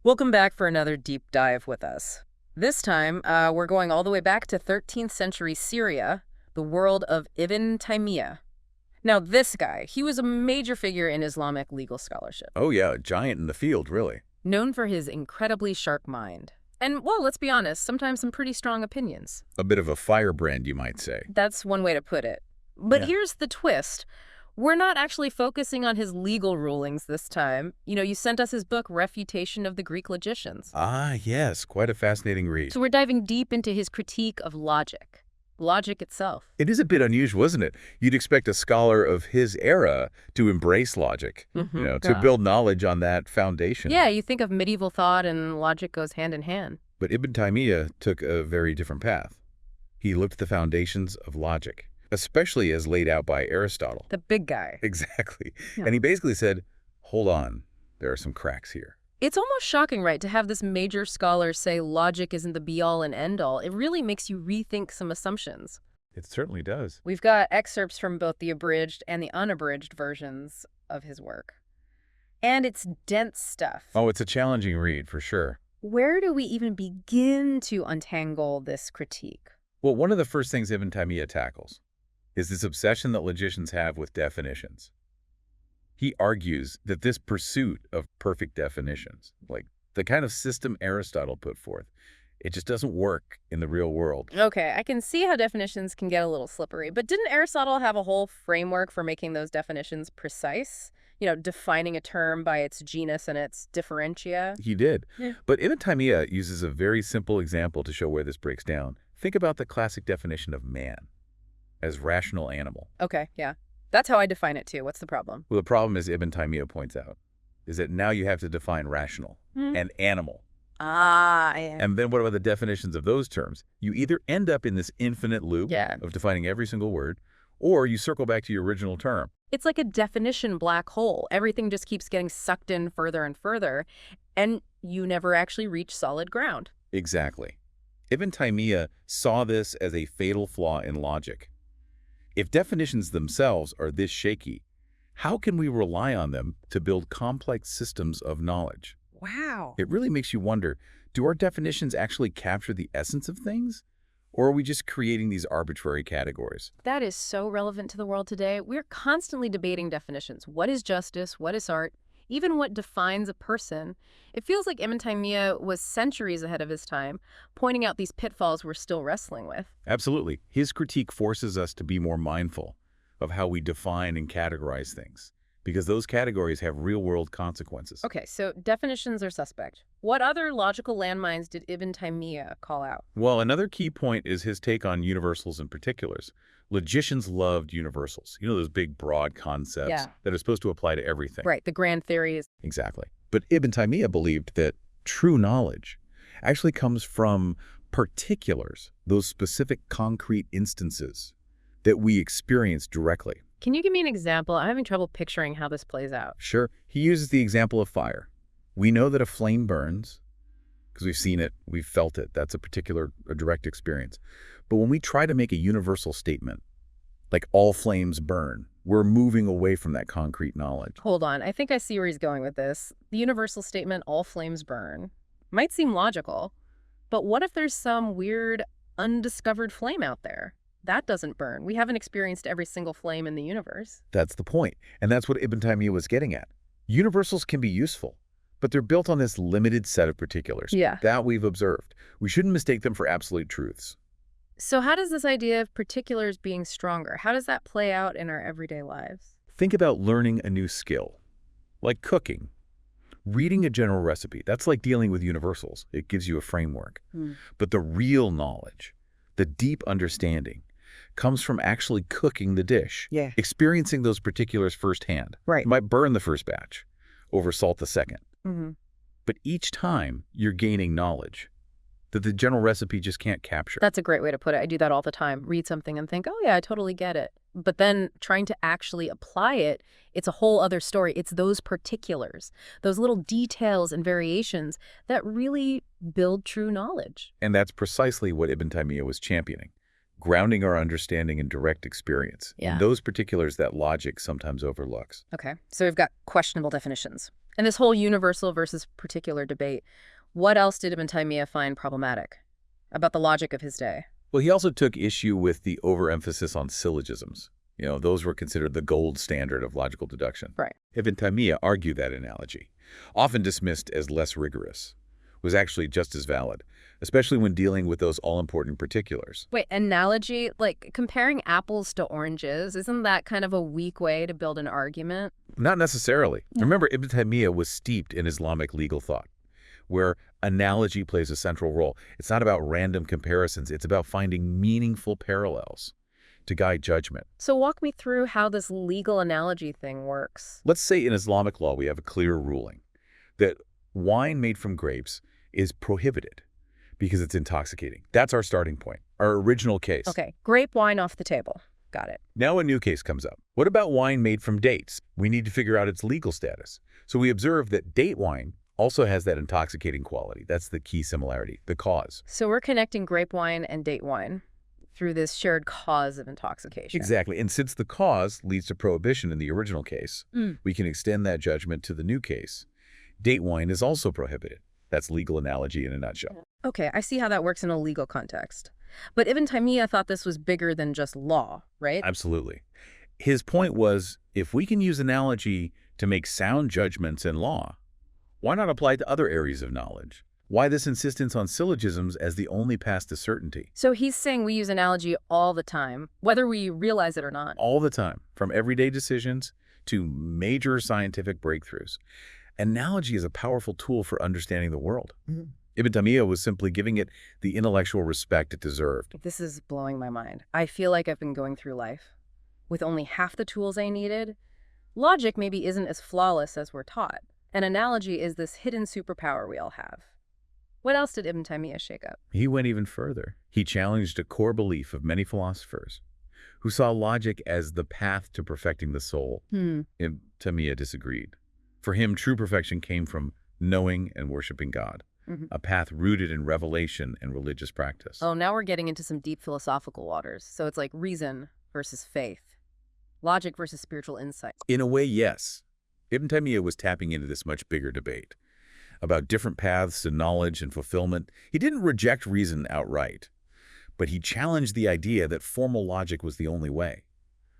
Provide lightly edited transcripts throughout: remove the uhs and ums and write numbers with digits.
Welcome back for another deep dive with us. This time, we're going all the way back to 13th century Syria, the world of Ibn Taymiyyah. Now, this guy, he was a major figure in Islamic legal scholarship, Oh yeah, a giant in the field, really. known for his incredibly sharp mind. And, well, let's be honest, sometimes some pretty strong opinions. A bit of a firebrand, you might say. That's one way to put it. But Yeah. here's the twist. We're not actually focusing on his legal rulings this time. You sent us his book, Refutation of the Greek Logicians. Ah, yes, quite a fascinating read. So we're diving deep into his critique of logic itself. It is a bit unusual, isn't it? You'd expect a scholar of his era to embrace logic, to Yeah. build knowledge on that foundation. Yeah, you think of medieval thought and logic goes hand in hand. But Ibn Taymiyyah took a very different path. He looked at the foundations of logic, especially as laid out by Aristotle. The big guy. Exactly. Yeah. And he basically said, hold on, there are some cracks here. It's almost shocking, right, to have this major scholar say logic isn't the be-all and end-all. It really makes you rethink some assumptions. It certainly does. We've got excerpts from both the abridged and the unabridged versions of his work. And it's dense stuff. Oh, it's a challenging read, for sure. Where do we even begin to untangle this critique? Well, one of the first things Ibn Taymiyyah tackles is this obsession that logicians have with definitions. He argues that this pursuit of perfect definitions, like the kind of system Aristotle put forth, it just doesn't work in the real world. Okay, I can see how definitions can get a little slippery, but didn't Aristotle have a whole framework for making those definitions precise? Defining a term by its genus and its differentia? He did. Yeah. But Ibn Taymiyyah uses a very simple example to show where this breaks down. Think about the classic definition of man as rational animal. Okay, yeah. That's how I define it too. What's the problem? Well, the problem, as Ibn Taymiyyah points out, is that now you have to define rational and animal. Ah, yeah. And then what about the definitions of those terms? You either end up in this infinite loop Yeah. of defining every single word, or you circle back to your original term. It's like a definition black hole. Everything just keeps getting sucked in further and further, and you never actually reach solid ground. Exactly. Ibn Taymiyyah saw this as a fatal flaw in logic. If definitions themselves are this shaky, how can we rely on them to build complex systems of knowledge? Wow. It really makes you wonder, do our definitions actually capture the essence of things? Or are we just creating these arbitrary categories? That is so relevant to the world today. We're constantly debating definitions. What is justice? What is art? Even what defines a person. It feels like Ibn Taymiyyah was centuries ahead of his time, pointing out these pitfalls we're still wrestling with. Absolutely. His critique forces us to be more mindful of how we define and categorize things, because those categories have real-world consequences. Okay, so definitions are suspect. What other logical landmines did Ibn Taymiyyah call out? Well, another key point is his take on universals and particulars. Logicians loved universals. Those big, broad concepts Yeah. that are supposed to apply to everything. Right, the grand theories. Exactly. But Ibn Taymiyyah believed that true knowledge actually comes from particulars, those specific concrete instances that we experience directly. Can you give me an example? I'm having trouble picturing how this plays out. Sure. He uses the example of fire. We know that a flame burns because we've seen it, we've felt it. That's a direct experience. But when we try to make a universal statement, like all flames burn, we're moving away from that concrete knowledge. Hold on, I think I see where he's going with this. The universal statement, all flames burn, might seem logical, but what if there's some weird, undiscovered flame out there? That doesn't burn. We haven't experienced every single flame in the universe. That's the point. And that's what Ibn Taymiyyah was getting at. Universals can be useful, but they're built on this limited set of particulars that we've observed. We shouldn't mistake them for absolute truths. So how does this idea of particulars being stronger, how does that play out in our everyday lives? Think about learning a new skill, like cooking. Reading a general recipe, that's like dealing with universals. It gives you a framework. But the real knowledge, the deep understanding, comes from actually cooking the dish, experiencing those particulars firsthand. Right. You might burn the first batch, over salt the second. But each time you're gaining knowledge that the general recipe just can't capture. That's a great way to put it. I do that all the time. Read something and think, oh yeah, I totally get it. But then trying to actually apply it, it's a whole other story. It's those particulars, those little details and variations that really build true knowledge. And that's precisely what Ibn Taymiyyah was championing. Grounding our understanding in direct experience. Yeah. And those particulars that logic sometimes overlooks. Okay, so we've got questionable definitions. And this whole universal versus particular debate, what else did Ibn Taymiyyah find problematic about the logic of his day? Well, he also took issue with the overemphasis on syllogisms. Those were considered the gold standard of logical deduction. Right. Ibn Taymiyyah argued that analogy, often dismissed as less rigorous, was actually just as valid, especially when dealing with those all-important particulars. Wait, analogy? Like comparing apples to oranges, isn't that kind of a weak way to build an argument? Not necessarily. Yeah. Remember, Ibn Taymiyyah was steeped in Islamic legal thought, where analogy plays a central role. It's not about random comparisons. It's about finding meaningful parallels to guide judgment. So walk me through how this legal analogy thing works. Let's say in Islamic law we have a clear ruling that wine made from grapes is prohibited because it's intoxicating. That's our starting point, our original case. Okay, grape wine off the table. Got it. Now a new case comes up. What about wine made from dates? We need to figure out its legal status. So we observe that date wine also has that intoxicating quality. That's the key similarity, the cause. So we're connecting grape wine and date wine through this shared cause of intoxication. Exactly. And since the cause leads to prohibition in the original case, we can extend that judgment to the new case. Date wine is also prohibited. That's legal analogy in a nutshell. Okay, I see how that works in a legal context. But Ibn Taymiyyah thought this was bigger than just law, right? Absolutely. His point was, if we can use analogy to make sound judgments in law, why not apply it to other areas of knowledge? Why this insistence on syllogisms as the only path to certainty? So he's saying we use analogy all the time, whether we realize it or not. All the time, from everyday decisions to major scientific breakthroughs. Analogy is a powerful tool for understanding the world. Ibn Taymiyyah was simply giving it the intellectual respect it deserved. This is blowing my mind. I feel like I've been going through life with only half the tools I needed. Logic maybe isn't as flawless as we're taught. An analogy is this hidden superpower we all have. What else did Ibn Taymiyyah shake up? He went even further. He challenged a core belief of many philosophers who saw logic as the path to perfecting the soul. Ibn Taymiyyah disagreed. For him, true perfection came from knowing and worshiping God, a path rooted in revelation and religious practice. Oh, now we're getting into some deep philosophical waters. So it's like reason versus faith, logic versus spiritual insight. In a way, yes. Ibn Taymiyyah was tapping into this much bigger debate about different paths to knowledge and fulfillment. He didn't reject reason outright, but he challenged the idea that formal logic was the only way,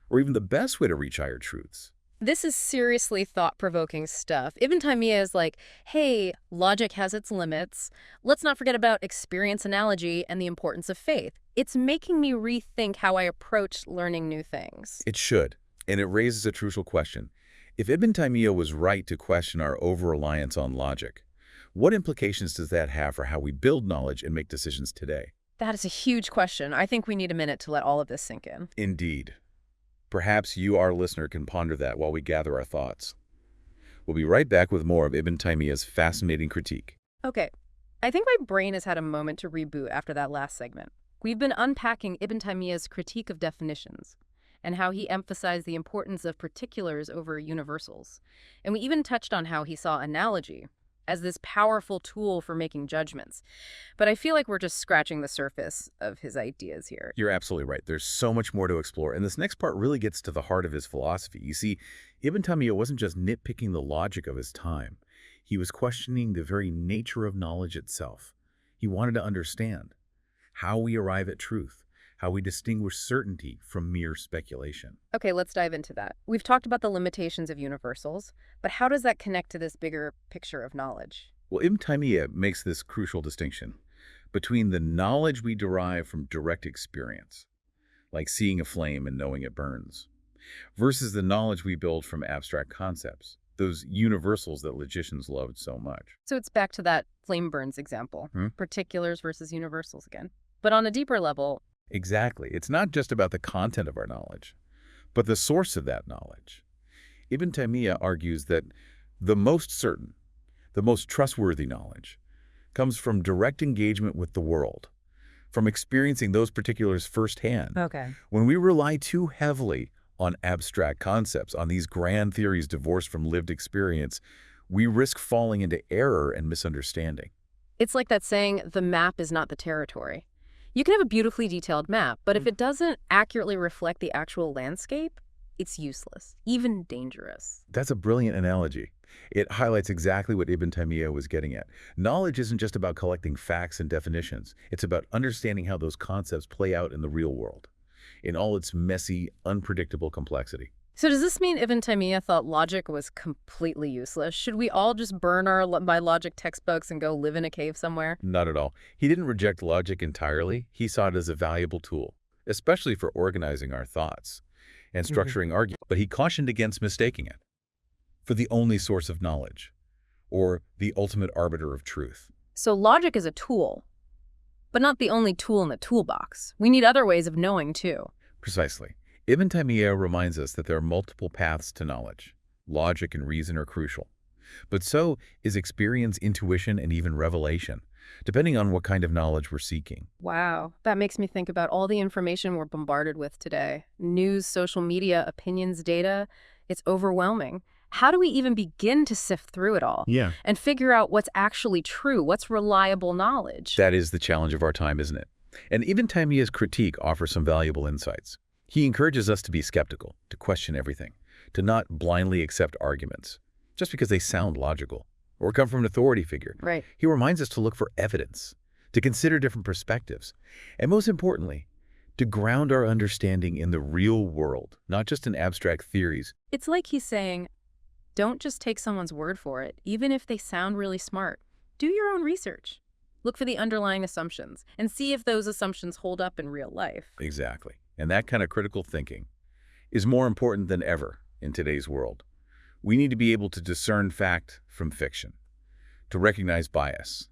or even the best way to reach higher truths. This is seriously thought-provoking stuff. Ibn Taymiyyah is like, hey, logic has its limits. Let's not forget about experience analogy and the importance of faith. It's making me rethink how I approach learning new things. It should, and it raises a crucial question. If Ibn Taymiyyah was right to question our over-reliance on logic, what implications does that have for how we build knowledge and make decisions today? That is a huge question. I think we need a minute to let all of this sink in. Indeed. Perhaps you, our listener, can ponder that while we gather our thoughts. We'll be right back with more of Ibn Taymiyyah's fascinating critique. Okay, I think my brain has had a moment to reboot after that last segment. We've been unpacking Ibn Taymiyyah's critique of definitions and how he emphasized the importance of particulars over universals. And we even touched on how he saw analogy as this powerful tool for making judgments. But I feel like we're just scratching the surface of his ideas here. You're absolutely right. There's so much more to explore, and this next part really gets to the heart of his philosophy. You see, Ibn Taymiyyah wasn't just nitpicking the logic of his time. He was questioning the very nature of knowledge itself. He wanted to understand how we arrive at truth, how we distinguish certainty from mere speculation. Okay, let's dive into that. We've talked about the limitations of universals, but how does that connect to this bigger picture of knowledge? Well, Ibn Taymiyyah makes this crucial distinction between the knowledge we derive from direct experience, like seeing a flame and knowing it burns, versus the knowledge we build from abstract concepts, those universals that logicians loved so much. So it's back to that flame burns example, particulars versus universals again. But on a deeper level, exactly. It's not just about the content of our knowledge, but the source of that knowledge. Ibn Taymiyyah argues that the most certain, the most trustworthy knowledge comes from direct engagement with the world, from experiencing those particulars firsthand. okay. When we rely too heavily on abstract concepts, on these grand theories divorced from lived experience, we risk falling into error and misunderstanding. It's like that saying, the map is not the territory. You can have a beautifully detailed map, but if it doesn't accurately reflect the actual landscape, it's useless, even dangerous. That's a brilliant analogy. It highlights exactly what Ibn Taymiyyah was getting at. Knowledge isn't just about collecting facts and definitions. It's about understanding how those concepts play out in the real world, in all its messy, unpredictable complexity. So does this mean Ibn Taymiyyah thought logic was completely useless? Should we all just burn our my logic textbooks and go live in a cave somewhere? Not at all. He didn't reject logic entirely. He saw it as a valuable tool, especially for organizing our thoughts and structuring arguments. But he cautioned against mistaking it for the only source of knowledge or the ultimate arbiter of truth. So logic is a tool, but not the only tool in the toolbox. We need other ways of knowing, too. Precisely. Ibn Taymiyyah reminds us that there are multiple paths to knowledge. Logic and reason are crucial. But so is experience, intuition, and even revelation, depending on what kind of knowledge we're seeking. Wow, that makes me think about all the information we're bombarded with today. News, social media, opinions, data. It's overwhelming. How do we even begin to sift through it all? Yeah. And figure out what's actually true, what's reliable knowledge? That is the challenge of our time, isn't it? And Ibn Taymiyyah's critique offers some valuable insights. He encourages us to be skeptical, to question everything, to not blindly accept arguments, just because they sound logical or come from an authority figure. Right. He reminds us to look for evidence, to consider different perspectives, and most importantly, to ground our understanding in the real world, not just in abstract theories. It's like he's saying, don't just take someone's word for it, even if they sound really smart. Do your own research. Look for the underlying assumptions and see if those assumptions hold up in real life. Exactly. And that kind of critical thinking is more important than ever in today's world. We need to be able to discern fact from fiction, to recognize bias,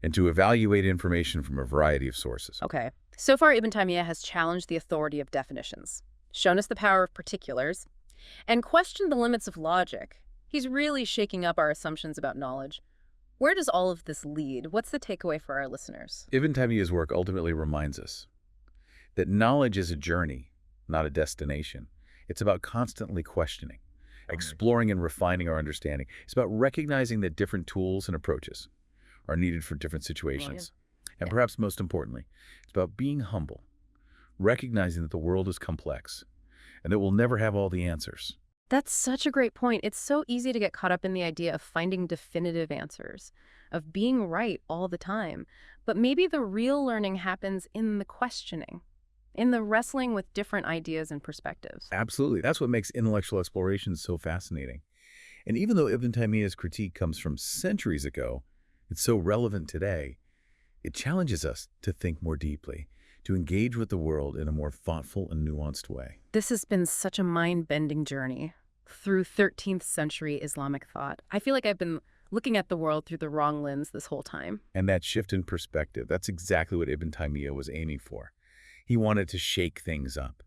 and to evaluate information from a variety of sources. Okay. So far, Ibn Taymiyyah has challenged the authority of definitions, shown us the power of particulars, and questioned the limits of logic. He's really shaking up our assumptions about knowledge. Where does all of this lead? What's the takeaway for our listeners? Ibn Taymiyyah's work ultimately reminds us that knowledge is a journey, not a destination. It's about constantly questioning, exploring and refining our understanding. It's about recognizing that different tools and approaches are needed for different situations. And perhaps most importantly, it's about being humble, recognizing that the world is complex and that we'll never have all the answers. That's such a great point. It's so easy to get caught up in the idea of finding definitive answers, of being right all the time. But maybe the real learning happens in the questioning, in the wrestling with different ideas and perspectives. Absolutely. That's what makes intellectual exploration so fascinating. And even though Ibn Taymiyyah's critique comes from centuries ago, it's so relevant today. It challenges us to think more deeply, to engage with the world in a more thoughtful and nuanced way. This has been such a mind-bending journey through 13th century Islamic thought. I feel like I've been looking at the world through the wrong lens this whole time. And that shift in perspective, that's exactly what Ibn Taymiyyah was aiming for. He wanted to shake things up,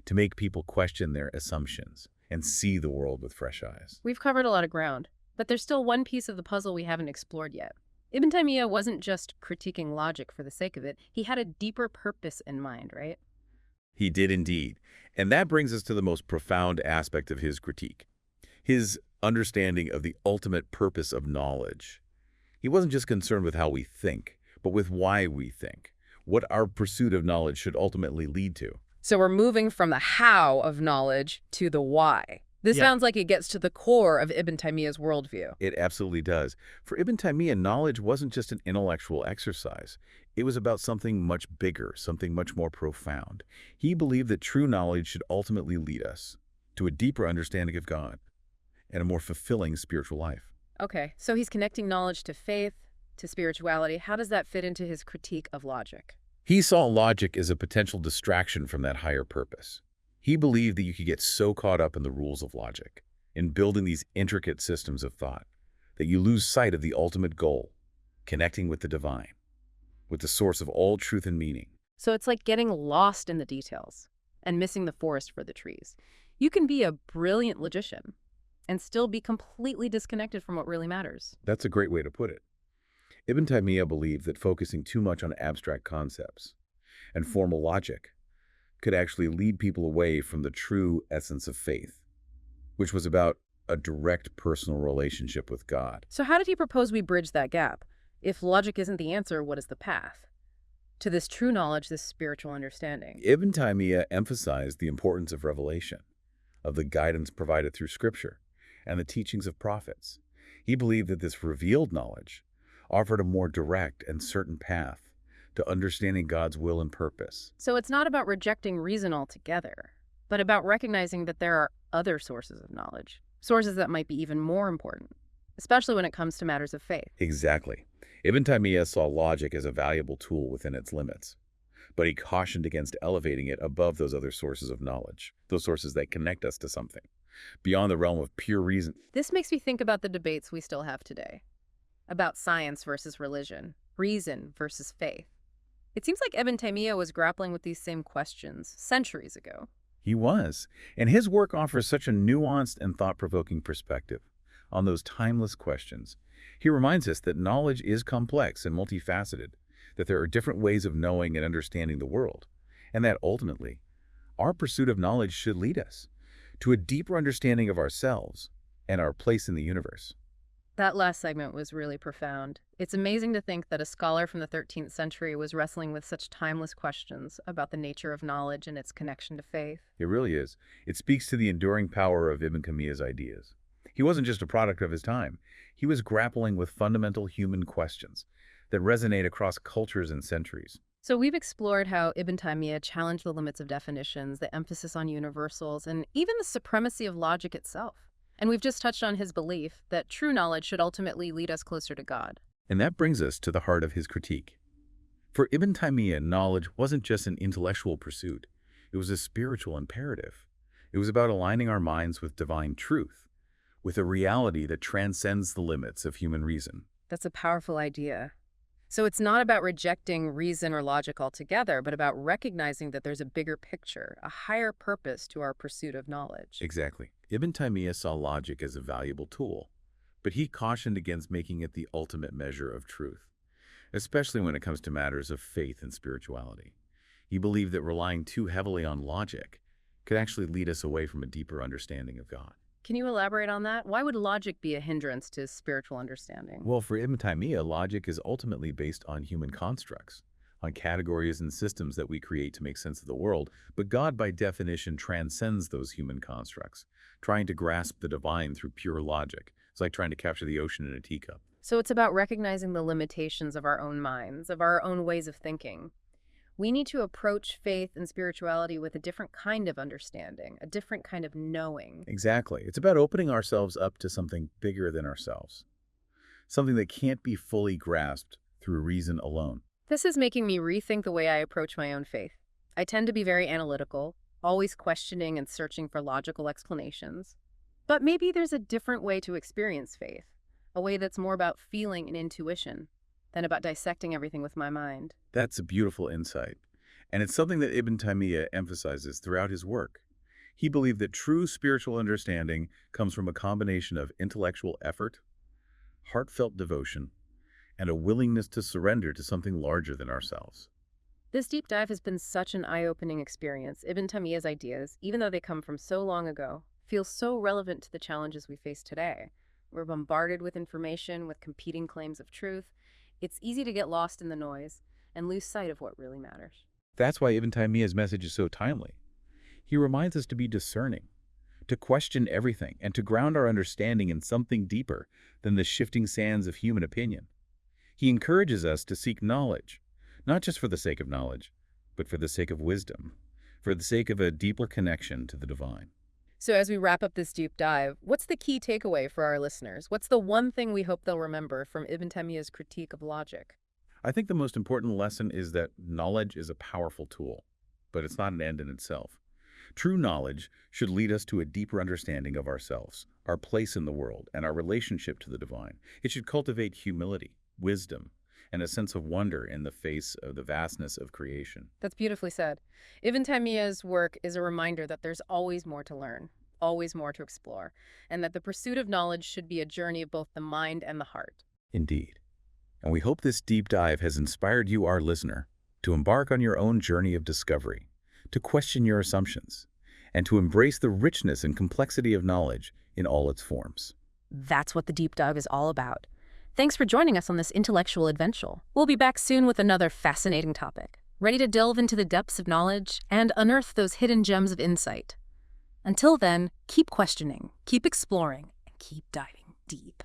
to make people question their assumptions and see the world with fresh eyes. We've covered a lot of ground, but there's still one piece of the puzzle we haven't explored yet. Ibn Taymiyyah wasn't just critiquing logic for the sake of it. He had a deeper purpose in mind, right? He did indeed. And that brings us to the most profound aspect of his critique, his understanding of the ultimate purpose of knowledge. He wasn't just concerned with how we think, but with why we think, what our pursuit of knowledge should ultimately lead to. So we're moving from the how of knowledge to the why. This sounds like it gets to the core of Ibn Taymiyyah's worldview. It absolutely does. For Ibn Taymiyyah, knowledge wasn't just an intellectual exercise. It was about something much bigger, something much more profound. He believed that true knowledge should ultimately lead us to a deeper understanding of God and a more fulfilling spiritual life. Okay, so he's connecting knowledge to faith, to spirituality. How does that fit into his critique of logic? He saw logic as a potential distraction from that higher purpose. He believed that you could get so caught up in the rules of logic, in building these intricate systems of thought, that you lose sight of the ultimate goal, connecting with the divine, with the source of all truth and meaning. So it's like getting lost in the details and missing the forest for the trees. You can be a brilliant logician and still be completely disconnected from what really matters. That's a great way to put it. Ibn Taymiyyah believed that focusing too much on abstract concepts and formal logic could actually lead people away from the true essence of faith, which was about a direct personal relationship with God. So how did he propose we bridge that gap? If logic isn't the answer, what is the path to this true knowledge, this spiritual understanding? Ibn Taymiyyah emphasized the importance of revelation, of the guidance provided through Scripture, and the teachings of prophets. He believed that this revealed knowledge offered a more direct and certain path to understanding God's will and purpose. So it's not about rejecting reason altogether, but about recognizing that there are other sources of knowledge, sources that might be even more important, especially when it comes to matters of faith. Exactly. Ibn Taymiyyah saw logic as a valuable tool within its limits, but he cautioned against elevating it above those other sources of knowledge, those sources that connect us to something, beyond the realm of pure reason. This makes me think about the debates we still have today, about science versus religion, reason versus faith. It seems like Ibn Taymiyyah was grappling with these same questions centuries ago. He was, and his work offers such a nuanced and thought-provoking perspective on those timeless questions. He reminds us that knowledge is complex and multifaceted, that there are different ways of knowing and understanding the world, and that ultimately, our pursuit of knowledge should lead us to a deeper understanding of ourselves and our place in the universe. That last segment was really profound. It's amazing to think that a scholar from the 13th century was wrestling with such timeless questions about the nature of knowledge and its connection to faith. It really is. It speaks to the enduring power of Ibn Taymiyyah's ideas. He wasn't just a product of his time. He was grappling with fundamental human questions that resonate across cultures and centuries. So we've explored how Ibn Taymiyyah challenged the limits of definitions, the emphasis on universals, and even the supremacy of logic itself. And we've just touched on his belief that true knowledge should ultimately lead us closer to God. And that brings us to the heart of his critique. For Ibn Taymiyyah, knowledge wasn't just an intellectual pursuit. It was a spiritual imperative. It was about aligning our minds with divine truth, with a reality that transcends the limits of human reason. That's a powerful idea. So it's not about rejecting reason or logic altogether, but about recognizing that there's a bigger picture, a higher purpose to our pursuit of knowledge. Exactly. Ibn Taymiyyah saw logic as a valuable tool, but he cautioned against making it the ultimate measure of truth, especially when it comes to matters of faith and spirituality. He believed that relying too heavily on logic could actually lead us away from a deeper understanding of God. Can you elaborate on that? Why would logic be a hindrance to spiritual understanding? Well, for Ibn Taymiyyah, logic is ultimately based on human constructs, on categories and systems that we create to make sense of the world, but God, by definition, transcends those human constructs. Trying to grasp the divine through pure logic is like trying to capture the ocean in a teacup. So it's about recognizing the limitations of our own minds, of our own ways of thinking. We need to approach faith and spirituality with a different kind of understanding, a different kind of knowing. Exactly. It's about opening ourselves up to something bigger than ourselves, something that can't be fully grasped through reason alone. This is making me rethink the way I approach my own faith. I tend to be very analytical, always questioning and searching for logical explanations. But maybe there's a different way to experience faith, a way that's more about feeling and intuition than about dissecting everything with my mind. That's a beautiful insight, and it's something that Ibn Taymiyyah emphasizes throughout his work. He believed that true spiritual understanding comes from a combination of intellectual effort, heartfelt devotion, and a willingness to surrender to something larger than ourselves. This deep dive has been such an eye-opening experience. Ibn Taymiyyah's ideas, even though they come from so long ago, feel so relevant to the challenges we face today. We're bombarded with information, with competing claims of truth. It's easy to get lost in the noise and lose sight of what really matters. That's why Ibn Taymiyyah's message is so timely. He reminds us to be discerning, to question everything, and to ground our understanding in something deeper than the shifting sands of human opinion. He encourages us to seek knowledge, not just for the sake of knowledge, but for the sake of wisdom, for the sake of a deeper connection to the divine. So as we wrap up this deep dive, what's the key takeaway for our listeners? What's the one thing we hope they'll remember from Ibn Taymiyyah's critique of logic? I think the most important lesson is that knowledge is a powerful tool, but it's not an end in itself. True knowledge should lead us to a deeper understanding of ourselves, our place in the world, and our relationship to the divine. It should cultivate humility, wisdom, and a sense of wonder in the face of the vastness of creation. That's beautifully said. Ibn Taymiyyah's work is a reminder that there's always more to learn, always more to explore, and that the pursuit of knowledge should be a journey of both the mind and the heart. Indeed. And we hope this deep dive has inspired you, our listener, to embark on your own journey of discovery, to question your assumptions, and to embrace the richness and complexity of knowledge in all its forms. That's what the deep dive is all about. Thanks for joining us on this intellectual adventure. We'll be back soon with another fascinating topic, ready to delve into the depths of knowledge and unearth those hidden gems of insight. Until then, keep questioning, keep exploring, and keep diving deep.